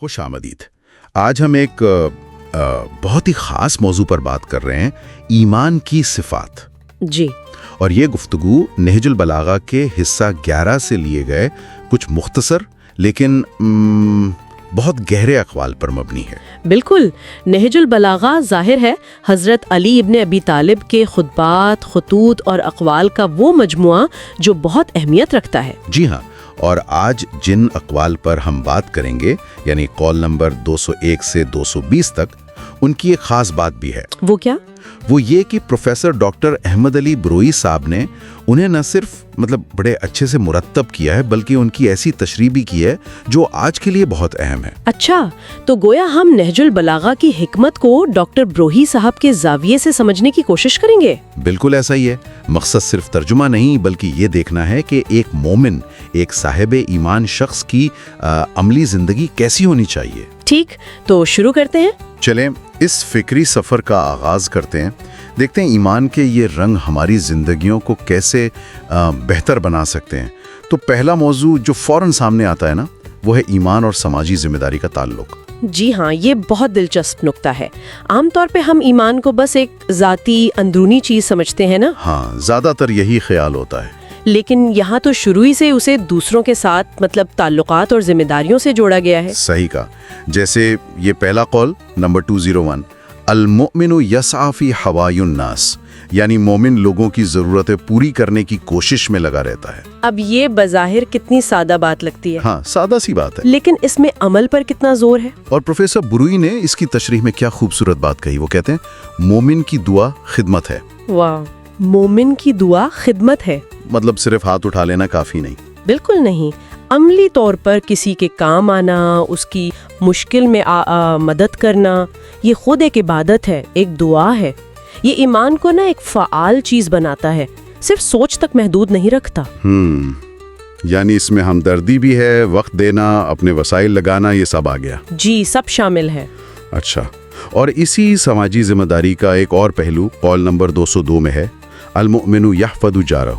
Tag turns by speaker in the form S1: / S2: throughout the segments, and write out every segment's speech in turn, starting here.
S1: خوش آمدید۔ آج ہم ایک بہت ہی خاص موضوع پر بات کر رہے ہیں، ایمان کی صفات۔
S2: جی،
S1: اور یہ گفتگو نہج البلاغہ کے حصہ 11 سے لیے گئے کچھ مختصر لیکن بہت گہرے اقوال پر مبنی ہے۔
S2: بالکل۔ نہج البلاغہ ظاہر ہے حضرت علی ابن ابی طالب کے خطبات، خطوط اور اقوال کا وہ مجموعہ جو بہت اہمیت رکھتا ہے۔
S1: جی ہاں، اور آج جن اقوال پر ہم بات کریں گے یعنی قول نمبر 201 سے 220 تک، ان کی ایک خاص بات بھی ہے۔
S2: وہ کیا؟
S1: وہ یہ کہ پروفیسر ڈاکٹر احمد علی بروئی صاحب نے انہیں نہ صرف بڑے اچھے سے مرتب کیا ہے بلکہ ان کی ایسی تشریح بھی کی ہے جو آج کے لیے بہت اہم ہے۔
S2: اچھا، تو گویا ہم نہج البلاغہ کی حکمت کو ڈاکٹر بروئی صاحب کے زاویے سے سمجھنے کی کوشش کریں گے۔
S1: بالکل ایسا ہی ہے۔ مقصد صرف ترجمہ نہیں بلکہ یہ دیکھنا ہے کہ ایک مومن، ایک صاحب ایمان شخص کی عملی زندگی کیسی ہونی چاہیے۔
S2: ٹھیک، تو شروع کرتے ہیں۔
S1: چلیں اس فکری سفر کا آغاز کرتے ہیں، دیکھتے ہیں ایمان کے یہ رنگ ہماری زندگیوں کو کیسے بہتر بنا سکتے ہیں۔ تو پہلا موضوع جو فوراً سامنے آتا ہے نا، وہ ہے ایمان اور سماجی ذمہ داری کا تعلق۔
S2: جی ہاں، یہ بہت دلچسپ نکتہ ہے۔ عام طور پہ ہم ایمان کو بس ایک ذاتی اندرونی چیز سمجھتے ہیں نا۔
S1: ہاں، زیادہ تر یہی خیال ہوتا ہے،
S2: لیکن یہاں تو شروع ہی سے اسے دوسروں کے ساتھ تعلقات اور ذمہ داریوں سے جوڑا گیا ہے۔
S1: صحیح کہا۔ جیسے یہ پہلا قول نمبر 201، المؤمن یسعی فی حوائی الناس، یعنی مومن لوگوں کی ضرورتیں پوری کرنے کی کوشش میں لگا رہتا ہے۔
S2: اب یہ بظاہر کتنی سادہ بات لگتی ہے۔
S1: ہاں، سادہ سی بات ہے،
S2: لیکن اس میں عمل پر کتنا زور ہے۔
S1: اور پروفیسر بروئی نے اس کی تشریح میں کیا خوبصورت بات کہی۔ وہ کہتے ہیں مومن کی دعا خدمت ہے۔
S2: واہ، مومن کی دعا خدمت ہے۔
S1: مطلب صرف ہاتھ اٹھا لینا کافی نہیں۔
S2: بالکل نہیں، عملی طور پر کسی کے کام آنا، اس کی مشکل میں مدد کرنا، یہ خود ایک عبادت ہے، ایک دعا ہے۔ یہ ایمان کو ایک فعال چیز بناتا ہے، صرف سوچ تک محدود نہیں رکھتا۔
S1: یعنی اس میں ہمدردی بھی ہے، وقت دینا، اپنے وسائل لگانا، یہ سب آ گیا۔
S2: جی، سب شامل ہے۔
S1: اچھا، اور اسی سماجی ذمہ داری کا ایک اور پہلو قول نمبر 202 میں ہے، المؤمن یحفظ جارہ،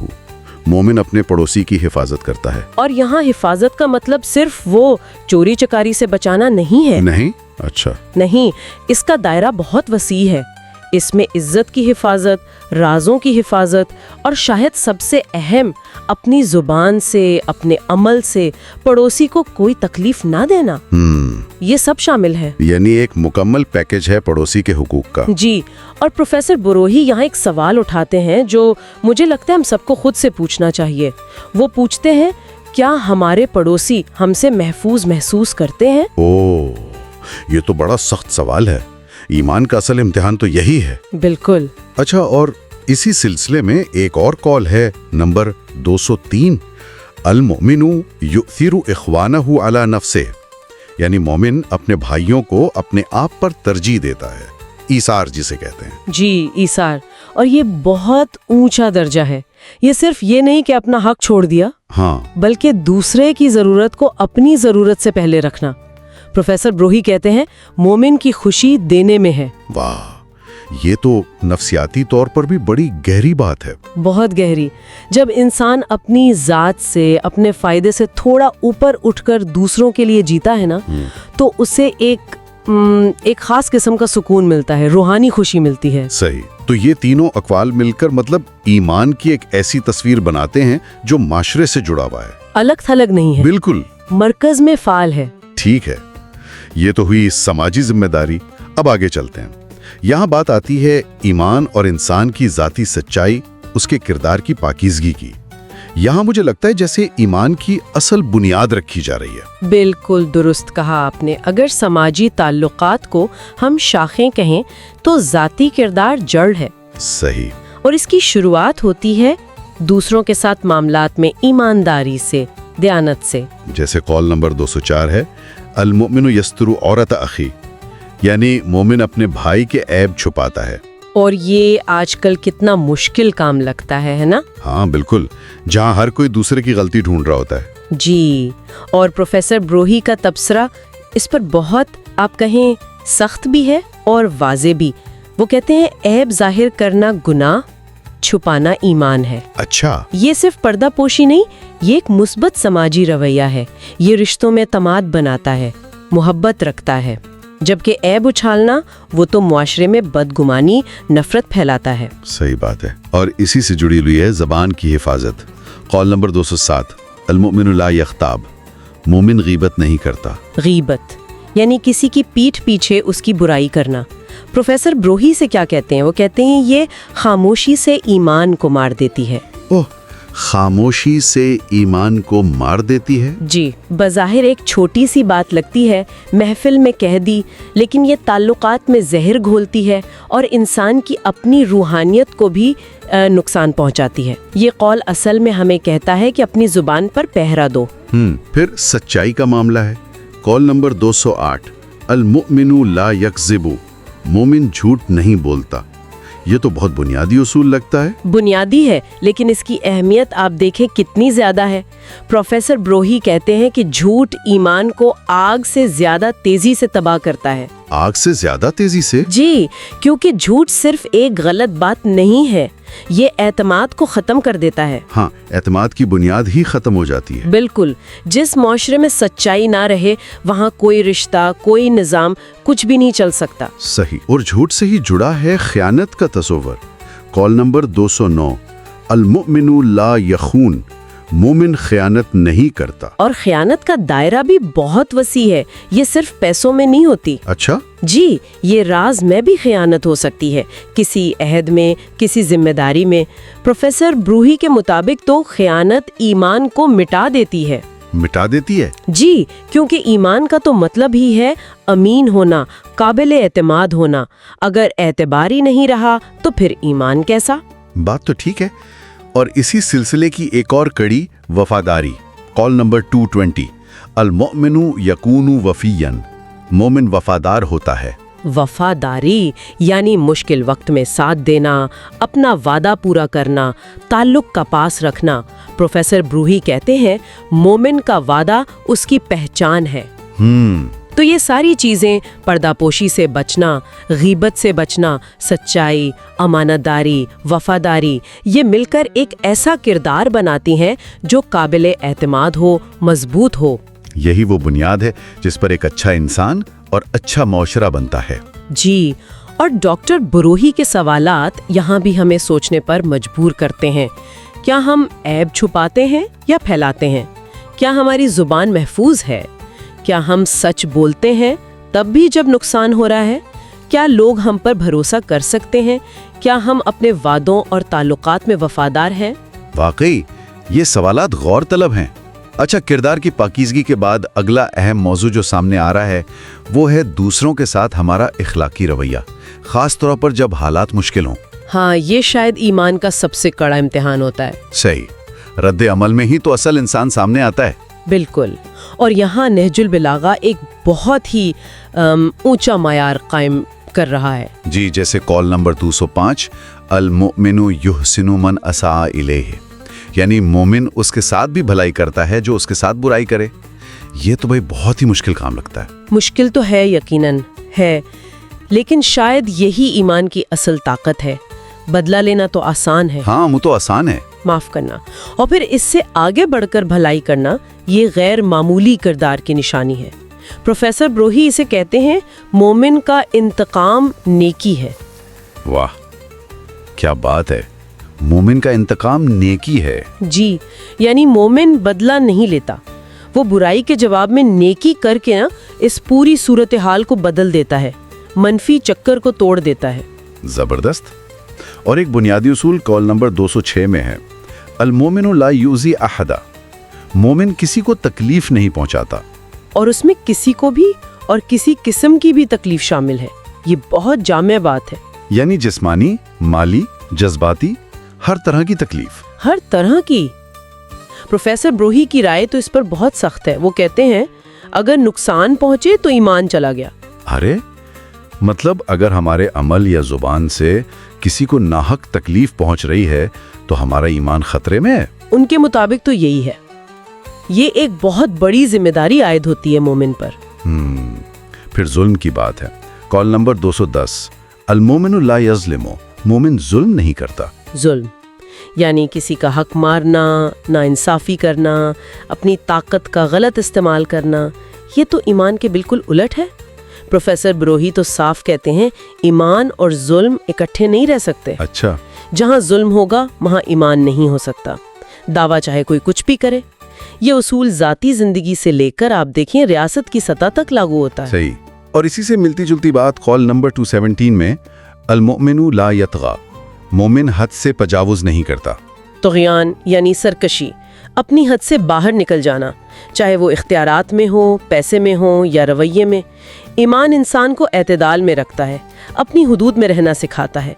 S1: مومن اپنے پڑوسی کی حفاظت کرتا ہے۔ اور
S2: یہاں حفاظت کا مطلب صرف وہ چوری چکاری سے بچانا نہیں ہے۔
S1: نہیں؟ اچھا۔
S2: نہیں، اس کا دائرہ بہت وسیع ہے۔ اس میں عزت کی حفاظت، رازوں کی حفاظت، اور شاید سب سے اہم، اپنی زبان سے، اپنے عمل سے پڑوسی کو کوئی تکلیف نہ دینا، یہ سب شامل ہے۔
S1: یعنی ایک مکمل پیکج ہے پڑوسی کے حقوق کا۔
S2: جی، اور پروفیسر بروئی یہاں ایک سوال اٹھاتے ہیں جو مجھے لگتا ہے ہم سب کو خود سے پوچھنا چاہیے۔ وہ پوچھتے ہیں، کیا ہمارے پڑوسی ہم سے محفوظ محسوس کرتے ہیں؟
S1: یہ تو بڑا سخت سوال ہے۔ ایمان کا اصل امتحان تو یہی ہے۔
S2: بالکل۔
S1: اچھا، اور اسی سلسلے میں ایک اور قول ہے نمبر 203، المؤمن یؤثر اخوانہ علی نفسہ، یعنی مومن اپنے بھائیوں کو اپنے آپ پر ترجیح دیتا ہے، ایثار جسے کہتے ہیں۔
S2: جی، ایثار، اور یہ بہت اونچا درجہ ہے۔ یہ صرف یہ نہیں کہ اپنا حق چھوڑ دیا،
S1: ہاں،
S2: بلکہ دوسرے کی ضرورت کو اپنی ضرورت سے پہلے رکھنا۔ پروفیسر بروئی کہتے ہیں مومن کی خوشی دینے میں ہے۔
S1: واہ، یہ تو نفسیاتی طور پر بھی بڑی گہری بات ہے۔
S2: بہت گہری۔ جب انسان اپنی ذات سے، اپنے فائدے سے تھوڑا اوپر اٹھ کر دوسروں کے لیے جیتا ہے نا، تو اسے ایک خاص قسم کا سکون ملتا ہے، روحانی خوشی ملتی ہے۔
S1: صحیح۔ تو یہ تینوں اقوال مل کر ایمان کی ایک ایسی تصویر بناتے ہیں جو معاشرے سے جڑا ہوا ہے،
S2: الگ تھلگ نہیں ہے،
S1: بالکل
S2: مرکز میں فعال ہے۔
S1: ٹھیک ہے، یہ تو ہوئی سماجی ذمہ داری۔ اب آگے چلتے ہیں۔ یہاں بات آتی ہے ایمان اور انسان کی ذاتی سچائی، اس کے کردار کی پاکیزگی کی۔ یہاں مجھے لگتا ہے جیسے ایمان کی اصل بنیاد رکھی جا رہی ہے۔
S2: بالکل درست کہا آپ نے۔ اگر سماجی تعلقات کو ہم شاخیں کہیں تو ذاتی کردار جڑ ہے۔
S1: صحیح۔
S2: اور اس کی شروعات ہوتی ہے دوسروں کے ساتھ معاملات میں ایمانداری سے، دیانت سے۔
S1: جیسے قول نمبر 204 ہے، المؤمن یستر عورت اخی، یعنی مومن اپنے بھائی کے عیب چھپاتا ہے۔
S2: اور یہ آج کل کتنا مشکل کام لگتا ہے نا؟
S1: ہاں بالکل، جہاں ہر کوئی دوسرے کی غلطی ڈھونڈ رہا ہوتا ہے۔
S2: جی، اور پروفیسر بروئی کا تبصرہ اس پر بہت، آپ کہیں، سخت بھی ہے اور واضح بھی۔ وہ کہتے ہیں عیب ظاہر کرنا گناہ، چھپانا ایمان ہے۔
S1: اچھا،
S2: یہ صرف پردہ پوشی نہیں، یہ ایک مثبت سماجی رویہ ہے۔ یہ رشتوں میں اعتماد بناتا ہے، محبت رکھتا ہے، جبکہ عیب اچھالنا وہ تو معاشرے میں بدگمانی، نفرت پھیلاتا ہے۔
S1: صحیح بات ہے۔ اور اسی سے جڑی ہوئی ہے زبان کی حفاظت۔ قول نمبر 207 المؤمن لا یغتاب، مومن غیبت نہیں کرتا۔
S2: غیبت یعنی کسی کی پیٹھ پیچھے اس کی برائی کرنا۔ پروفیسر بروہی سے کیا کہتے ہیں؟ وہ کہتے ہیں یہ خاموشی سے ایمان کو مار دیتی ہے۔
S1: اوہ، خاموشی سے ایمان کو مار دیتی ہے؟
S2: جی، بظاہر ایک چھوٹی سی بات لگتی ہے، محفل میں کہہ دی، لیکن یہ تعلقات میں زہر گھولتی ہے اور انسان کی اپنی روحانیت کو بھی نقصان پہنچاتی ہے۔ یہ قول اصل میں ہمیں کہتا ہے کہ اپنی زبان پر پہرا دو۔
S1: پھر سچائی کا معاملہ ہے۔ قول نمبر 208 المؤمن لا یکذب، مومن جھوٹ نہیں بولتا۔ یہ تو بہت بنیادی اصول لگتا ہے۔
S2: بنیادی ہے، لیکن اس کی اہمیت آپ دیکھیں کتنی زیادہ ہے۔ پروفیسر بروہی کہتے ہیں کہ جھوٹ ایمان کو آگ سے زیادہ تیزی سے تباہ کرتا ہے۔
S1: آگ سے زیادہ تیزی سے؟
S2: جی، کیونکہ جھوٹ صرف ایک غلط بات نہیں ہے، یہ اعتماد کو ختم کر دیتا ہے۔
S1: ہاں، اعتماد کی بنیاد ہی ختم ہو جاتی ہے۔
S2: بالکل، جس معاشرے میں سچائی نہ رہے وہاں کوئی رشتہ، کوئی نظام، کچھ بھی نہیں چل سکتا۔
S1: صحیح۔ اور جھوٹ سے ہی جڑا ہے خیانت کا تصور۔ قول نمبر 209 المؤمن لا یخون، مومن خیانت نہیں کرتا۔
S2: اور خیانت کا دائرہ بھی بہت وسیع ہے، یہ صرف پیسوں میں نہیں ہوتی۔
S1: اچھا؟
S2: جی، یہ راز میں بھی خیانت ہو سکتی ہے، کسی عہد میں، کسی ذمہ داری میں۔ پروفیسر بروہی کے مطابق تو خیانت ایمان کو مٹا دیتی ہے۔
S1: مٹا دیتی ہے؟
S2: جی، کیونکہ ایمان کا تو مطلب ہی ہے امین ہونا، قابل اعتماد ہونا۔ اگر اعتبار ہی نہیں رہا تو پھر ایمان کیسا؟
S1: بات تو ٹھیک ہے۔ اور اسی سلسلے کی ایک اور کڑی وفاداری۔ قول نمبر 220 المؤمن یکون وفیا، مومن وفادار ہوتا ہے۔
S2: وفاداری یعنی مشکل وقت میں ساتھ دینا، اپنا وعدہ پورا کرنا، تعلق کا پاس رکھنا۔ پروفیسر بروہی کہتے ہیں مومن کا وعدہ اس کی پہچان ہے۔ تو یہ ساری چیزیں، پردہ پوشی سے بچنا، غیبت سے بچنا، سچائی، امانت داری، وفاداری، یہ مل کر ایک ایسا کردار بناتی ہیں جو قابل اعتماد ہو، مضبوط ہو۔
S1: یہی وہ بنیاد ہے جس پر ایک اچھا انسان اور اچھا معاشرہ بنتا ہے۔
S2: جی، اور ڈاکٹر بروہی کے سوالات یہاں بھی ہمیں سوچنے پر مجبور کرتے ہیں۔ کیا ہم عیب چھپاتے ہیں یا پھیلاتے ہیں؟ کیا ہماری زبان محفوظ ہے؟ کیا ہم سچ بولتے ہیں تب بھی جب نقصان ہو رہا ہے؟ کیا لوگ ہم پر بھروسہ کر سکتے ہیں؟ کیا ہم اپنے وعدوں اور تعلقات میں وفادار ہیں؟
S1: واقعی یہ سوالات غور طلب ہیں۔ اچھا، کردار کی پاکیزگی کے بعد اگلا اہم موضوع جو سامنے آ رہا ہے وہ ہے دوسروں کے ساتھ ہمارا اخلاقی رویہ، خاص طور پر جب حالات مشکل ہوں۔
S2: ہاں، یہ شاید ایمان کا سب سے کڑا امتحان ہوتا ہے۔
S1: صحیح، رد عمل میں ہی تو اصل انسان سامنے آتا ہے۔
S2: بالکل، اور یہاں نہج البلاغہ ایک بہت ہی اونچا معیار قائم کر رہا ہے۔
S1: جی، جیسے قول نمبر 205 المؤمن یحسن من اساء الیہ، یعنی مومن اس کے ساتھ بھی بھلائی کرتا ہے جو اس کے ساتھ برائی کرے۔ یہ تو بھائی بہت ہی مشکل کام لگتا ہے۔
S2: مشکل تو ہے، یقیناً ہے، لیکن شاید یہی ایمان کی اصل طاقت ہے۔ بدلہ لینا تو آسان ہے،
S1: ہاں، وہ تو آسان ہے،
S2: معاف کرنا، اور پھر اس سے آگے بڑھ کر بھلائی کرنا، یہ غیر معمولی کردار کی نشانی ہے۔ پروفیسر بروہی اسے کہتے ہیں مومن کا انتقام نیکی ہے۔
S1: واہ، کیا بات ہے، مومن کا انتقام نیکی ہے۔
S2: جی، یعنی مومن بدلہ نہیں لیتا، وہ برائی کے جواب میں نیکی کر کے اس پوری صورتحال کو بدل دیتا ہے، منفی چکر کو توڑ دیتا ہے۔
S1: زبردست۔ اور ایک بنیادی اصول قول نمبر 206 میں ہے المومن لا یؤذی احدا، مومن کسی کو تکلیف نہیں پہنچاتا۔
S2: اور اس میں کسی کو بھی اور کسی قسم کی بھی تکلیف شامل ہے۔ یہ بہت جامع بات ہے،
S1: یعنی جسمانی، مالی، جذباتی، ہر طرح کی تکلیف۔
S2: ہر طرح کی۔ پروفیسر بروہی کی رائے تو اس پر بہت سخت ہے۔ وہ کہتے ہیں اگر نقصان پہنچے تو ایمان چلا گیا۔
S1: ارے، مطلب اگر ہمارے عمل یا زبان سے کسی کو ناحق تکلیف پہنچ رہی ہے تو ہمارا ایمان خطرے میں ہے۔
S2: ان کے مطابق تو یہی ہے۔ یہ ایک بہت بڑی ذمہ داری عائد ہوتی ہے مومن پر۔
S1: پھر ظلم کی بات ہے۔ قول نمبر 210 المومن لا یظلم، مومن ظلم نہیں کرتا۔
S2: ظلم یعنی کسی کا حق مارنا، ناانصافی کرنا، اپنی طاقت کا غلط استعمال کرنا، یہ تو ایمان کے بالکل الٹ ہے۔ پروفیسر بروہی تو صاف کہتے ہیں ایمان اور ظلم اکٹھے نہیں رہ سکتے۔
S1: اچھا،
S2: جہاں ظلم ہوگا وہاں ایمان نہیں ہو سکتا، دعویٰ چاہے کوئی کچھ بھی کرے۔ یہ اصول ذاتی زندگی سے لے کر آپ دیکھیں ریاست کی سطح تک لاگو ہوتا ہے۔
S1: صحیح۔ اور اسی سے ملتی جلتی بات قول نمبر 217 میں المؤمن لا یطغی، مومن حد سے تجاوز نہیں کرتا۔
S2: طغیان یعنی سرکشی، اپنی حد سے باہر نکل جانا، چاہے وہ اختیارات میں ہو، پیسے میں ہو یا رویے میں۔ ایمان انسان کو اعتدال میں رکھتا ہے، اپنی حدود میں رہنا سکھاتا ہے۔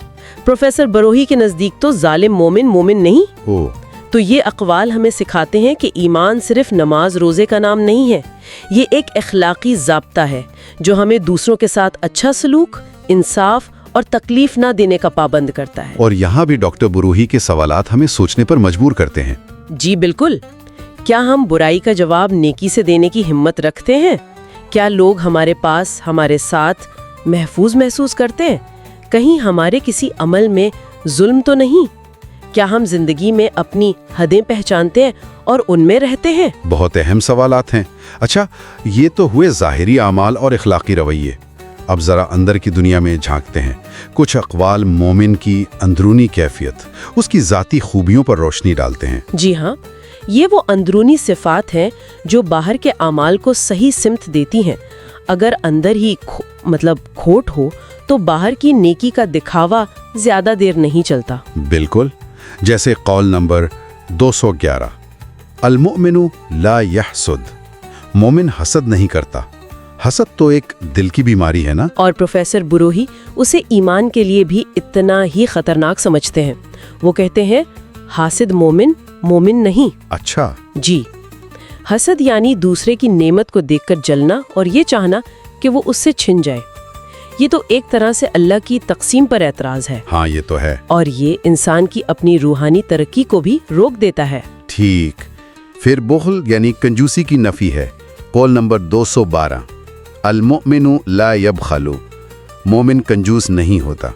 S2: پروفیسر بروہی کے نزدیک تو ظالم مومن مومن نہیں۔ تو یہ اقوال ہمیں سکھاتے ہیں کہ ایمان صرف نماز روزے کا نام نہیں ہے، یہ ایک اخلاقی ضابطہ ہے جو ہمیں دوسروں کے ساتھ اچھا سلوک، انصاف اور تکلیف نہ دینے کا پابند کرتا ہے۔
S1: اور یہاں بھی ڈاکٹر بروہی کے سوالات ہمیں سوچنے پر مجبور کرتے ہیں۔
S2: جی بالکل۔ کیا ہم برائی کا جواب نیکی سے دینے کی ہمت رکھتے ہیں؟ کیا لوگ ہمارے پاس ہمارے ساتھ محفوظ محسوس کرتے ہیں؟ کہیں ہمارے کسی عمل میں ظلم تو نہیں؟ کیا ہم زندگی میں اپنی حدیں پہچانتے ہیں اور ان میں رہتے ہیں؟
S1: بہت اہم سوالات ہیں۔ اچھا، یہ تو ہوئے ظاہری اعمال اور اخلاقی رویے۔ اب ذرا اندر کی دنیا میں جھانکتے ہیں۔ کچھ اقوال مومن کی اندرونی کیفیت، اس کی ذاتی خوبیوں پر روشنی ڈالتے ہیں۔
S2: جی ہاں، یہ وہ اندرونی صفات ہیں جو باہر کے اعمال کو صحیح سمت دیتی ہیں۔ اگر اندر ہی کھوٹ ہو تو باہر کی نیکی کا دکھاوا زیادہ دیر نہیں چلتا۔
S1: بالکل، جیسے قول نمبر 211 المؤمن لا یحسد، مومن حسد نہیں کرتا۔ حسد تو ایک دل کی بیماری ہے نا؟ اور
S2: پروفیسر بروہی اسے ایمان کے لیے بھی اتنا ہی خطرناک سمجھتے ہیں۔ وہ کہتے ہیں حاسد مومن مومن نہیں۔
S1: اچھا
S2: جی، حسد یعنی دوسرے کی نعمت کو دیکھ کر جلنا اور یہ چاہنا کہ وہ اس سے چھن جائے۔ یہ تو ایک طرح سے اللہ کی تقسیم پر اعتراض ہے۔
S1: ہاں، یہ تو ہے۔
S2: اور یہ انسان کی اپنی روحانی ترقی کو بھی روک دیتا ہے۔
S1: ٹھیک، پھر بخل یعنی کنجوسی کی نفی ہے۔ قول نمبر 212 المؤمن لا یبخل، مومن کنجوس نہیں ہوتا۔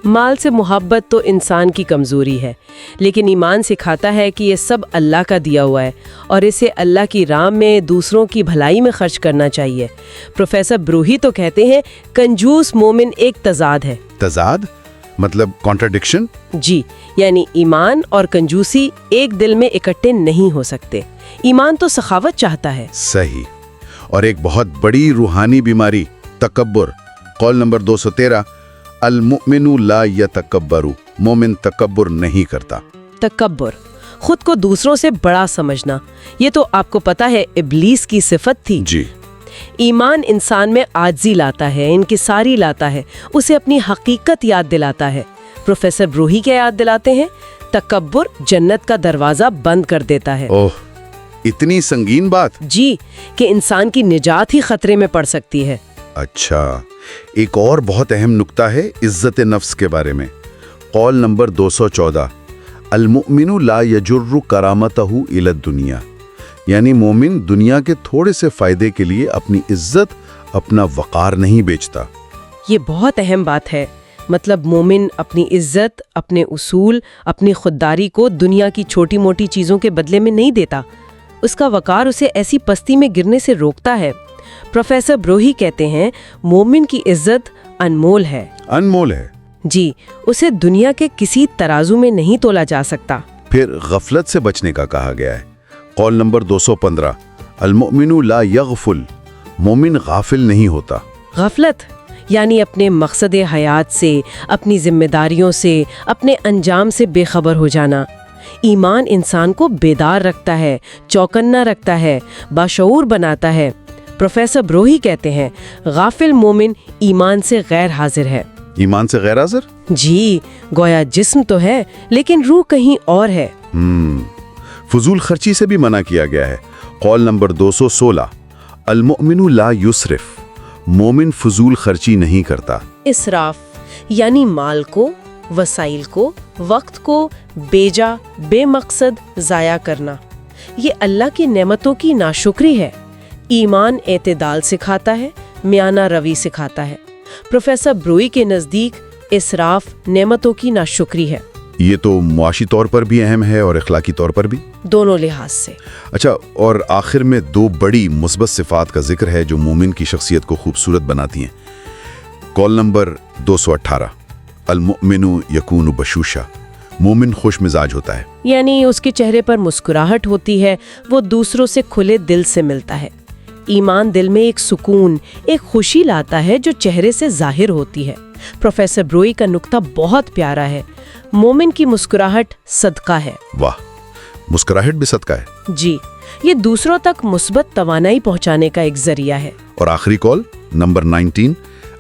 S2: مال سے محبت تو انسان کی کمزوری ہے، لیکن ایمان سکھاتا ہے کہ یہ سب اللہ کا دیا ہوا ہے اور اسے اللہ کی راہ میں دوسروں کی بھلائی میں خرچ کرنا چاہیے۔ پروفیسر بروہی تو کہتے ہیں کنجوس مومن ایک تضاد ہے۔
S1: تضاد مطلب کانٹرڈکشن؟
S2: جی، یعنی ایمان اور کنجوسی ایک دل میں اکٹھے نہیں ہو سکتے۔ ایمان تو سخاوت چاہتا ہے۔
S1: صحیح۔ اور ایک بہت بڑی روحانی بیماری تکبر۔ قول نمبر 213 المؤمن لا یتکبر، مومن تکبر نہیں کرتا۔
S2: تکبر، خود کو دوسروں سے بڑا سمجھنا، یہ تو آپ کو پتا ہے ابلیس کی صفت تھی۔
S1: جی،
S2: ایمان انسان میں عاجزی لاتا ہے، انکساری لاتا ہے، اسے اپنی حقیقت یاد دلاتا ہے۔ پروفیسر بروہی کیا یاد دلاتے ہیں؟ تکبر جنت کا دروازہ بند کر دیتا ہے۔
S1: اوہ، اتنی سنگین بات؟
S2: جی، کہ انسان کی نجات ہی خطرے میں پڑ سکتی ہے۔
S1: اچھا، ایک اور بہت اہم نکتہ ہے عزت نفس کے بارے میں۔ قول نمبر 214 المؤمن لا یجر کرامتہ الی الدنیا، یعنی مومن دنیا کے تھوڑے سے فائدے کے لیے اپنی عزت، اپنا وقار نہیں بیچتا۔
S2: یہ بہت اہم بات ہے۔ مطلب مومن اپنی عزت، اپنے اصول، اپنی خودداری کو دنیا کی چھوٹی موٹی چیزوں کے بدلے میں نہیں دیتا۔ اس کا وقار اسے ایسی پستی میں گرنے سے روکتا ہے۔ پروفیسر بروہی کہتے ہیں مومن کی عزت انمول ہے۔
S1: انمول ہے؟
S2: جی، اسے دنیا کے کسی ترازو میں نہیں تولا جا سکتا۔
S1: پھر غفلت سے بچنے کا کہا گیا ہے۔ قول نمبر 215 المؤمن لا یغفل، مومن غافل نہیں ہوتا۔
S2: غفلت یعنی اپنے مقصد حیات سے، اپنی ذمہ داریوں سے، اپنے انجام سے بے خبر ہو جانا۔ ایمان انسان کو بیدار رکھتا ہے، چوکنا رکھتا ہے، باشعور بناتا ہے۔ پروفیسر بروہی کہتے ہیں غافل مومن ایمان سے غیر حاضر ہے۔
S1: ایمان سے غیر حاضر؟
S2: جی، گویا جسم تو ہے لیکن روح کہیں اور ہے۔
S1: فضول خرچی سے بھی منع کیا گیا ہے۔ قول نمبر 216 المؤمن لا یسرف، مومن فضول خرچی نہیں کرتا۔
S2: اسراف یعنی مال کو، وسائل کو، وقت کو بیجا بے مقصد ضائع کرنا، یہ اللہ کی نعمتوں کی ناشکری ہے۔ ایمان اعتدال سکھاتا ہے، میانہ روی سکھاتا ہے۔ پروفیسر بروہی کے نزدیک اسراف نعمتوں کی ناشکری ہے۔
S1: یہ تو معاشی طور پر بھی اہم ہے اور اخلاقی طور پر بھی.
S2: دونوں لحاظ سے.
S1: اچھا، اور آخر میں 2 بڑی مثبت صفات کا ذکر ہے جو مومن کی شخصیت کو خوبصورت بناتی ہیں. کال نمبر 218، المؤمن یکون بشوشا، مومن خوش مزاج ہوتا ہے.
S2: یعنی اس کے چہرے پر مسکراہٹ ہوتی ہے، وہ دوسروں سے کھلے دل سے ملتا ہے. ایمان دل میں ایک سکون، ایک خوشی لاتا ہے جو چہرے سے ظاہر ہوتی ہے. پروفیسر بروئی کا نقطہ بہت پیارا ہے. مومن کی مسکراہٹ صدقہ ہے.
S1: واہ، مسکراہٹ بھی صدقہ ہے.
S2: جی، یہ دوسروں تک مثبت توانائی پہنچانے کا ایک ذریعہ ہے.
S1: اور آخری کال نمبر 19،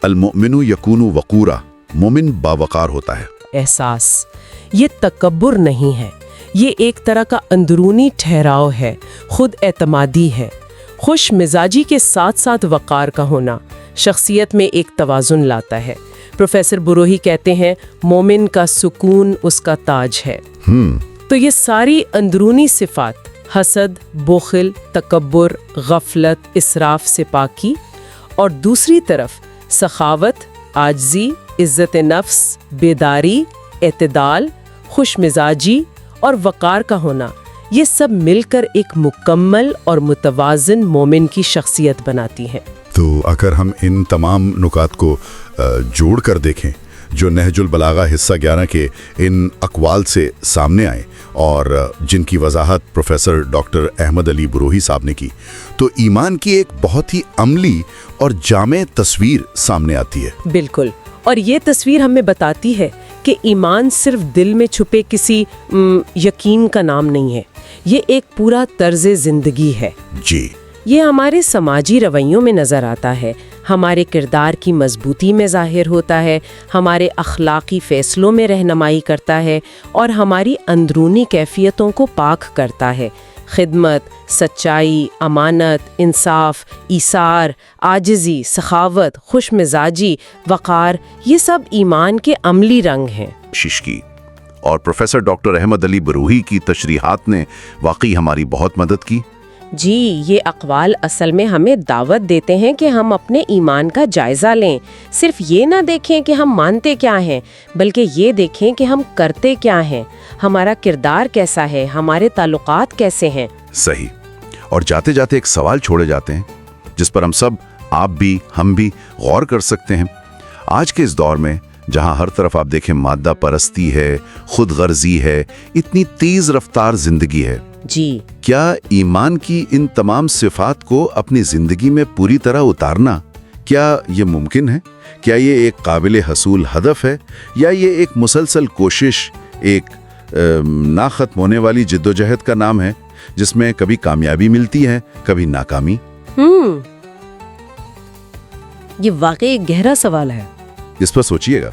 S1: المؤمن یکون وقورا، مومن باوقار ہوتا ہے.
S2: احساس، یہ تکبر نہیں ہے، یہ ایک طرح کا اندرونی ٹھہراؤ ہے، خود اعتمادی ہے. خوش مزاجی کے ساتھ ساتھ وقار کا ہونا شخصیت میں ایک توازن لاتا ہے. پروفیسر بروئی کہتے ہیں مومن کا سکون اس کا تاج ہے. تو یہ ساری اندرونی صفات، حسد، بخل، تکبر، غفلت، اسراف سے پاکی، اور دوسری طرف سخاوت، عاجزی، عزت نفس، بیداری، اعتدال، خوش مزاجی اور وقار کا ہونا، یہ سب مل کر ایک مکمل اور متوازن مومن کی شخصیت بناتی ہیں.
S1: تو اگر ہم ان تمام نکات کو جوڑ کر دیکھیں جو نہج البلاغہ حصہ 11 کے ان اقوال سے سامنے آئے اور جن کی وضاحت پروفیسر ڈاکٹر احمد علی بروئی صاحب نے کی، تو ایمان کی ایک بہت ہی عملی اور جامع تصویر سامنے آتی ہے.
S2: بالکل، اور یہ تصویر ہمیں بتاتی ہے کہ ایمان صرف دل میں چھپے کسی یقین کا نام نہیں ہے، یہ ایک پورا طرز زندگی ہے.
S1: جی،
S2: یہ ہمارے سماجی رویوں میں نظر آتا ہے، ہمارے کردار کی مضبوطی میں ظاہر ہوتا ہے، ہمارے اخلاقی فیصلوں میں رہنمائی کرتا ہے اور ہماری اندرونی کیفیتوں کو پاک کرتا ہے. خدمت، سچائی، امانت، انصاف، ایثار، عاجزی، سخاوت، خوش مزاجی، وقار، یہ سب ایمان کے عملی رنگ ہیں.
S1: ششکی اور پروفیسر ڈاکٹر احمد علی بروئی کی تشریحات نے واقعی ہماری بہت مدد کی.
S2: جی، یہ اقوال اصل میں ہمیں دعوت دیتے ہیں کہ ہم اپنے ایمان کا جائزہ لیں. صرف یہ نہ دیکھیں کہ ہم مانتے کیا ہیں، بلکہ یہ دیکھیں کہ ہم کرتے کیا ہیں، ہمارا کردار کیسا ہے، ہمارے تعلقات کیسے ہیں.
S1: صحیح. اور جاتے جاتے ایک سوال چھوڑے جاتے ہیں جس پر ہم سب، آپ بھی، ہم بھی غور کر سکتے ہیں. آج کے اس دور میں جہاں ہر طرف آپ دیکھیں مادہ پرستی ہے، خود غرضی ہے، اتنی تیز رفتار زندگی ہے،
S2: جی،
S1: کیا ایمان کی ان تمام صفات کو اپنی زندگی میں پوری طرح اتارنا، کیا یہ ممکن ہے؟ کیا یہ ایک قابل حصول ہدف ہے، یا یہ ایک مسلسل کوشش، ایک نہ ختم ہونے والی جدوجہد کا نام ہے جس میں کبھی کامیابی ملتی ہے، کبھی ناکامی؟
S2: یہ واقعی ایک گہرا سوال ہے.
S1: اس پر سوچئے گا.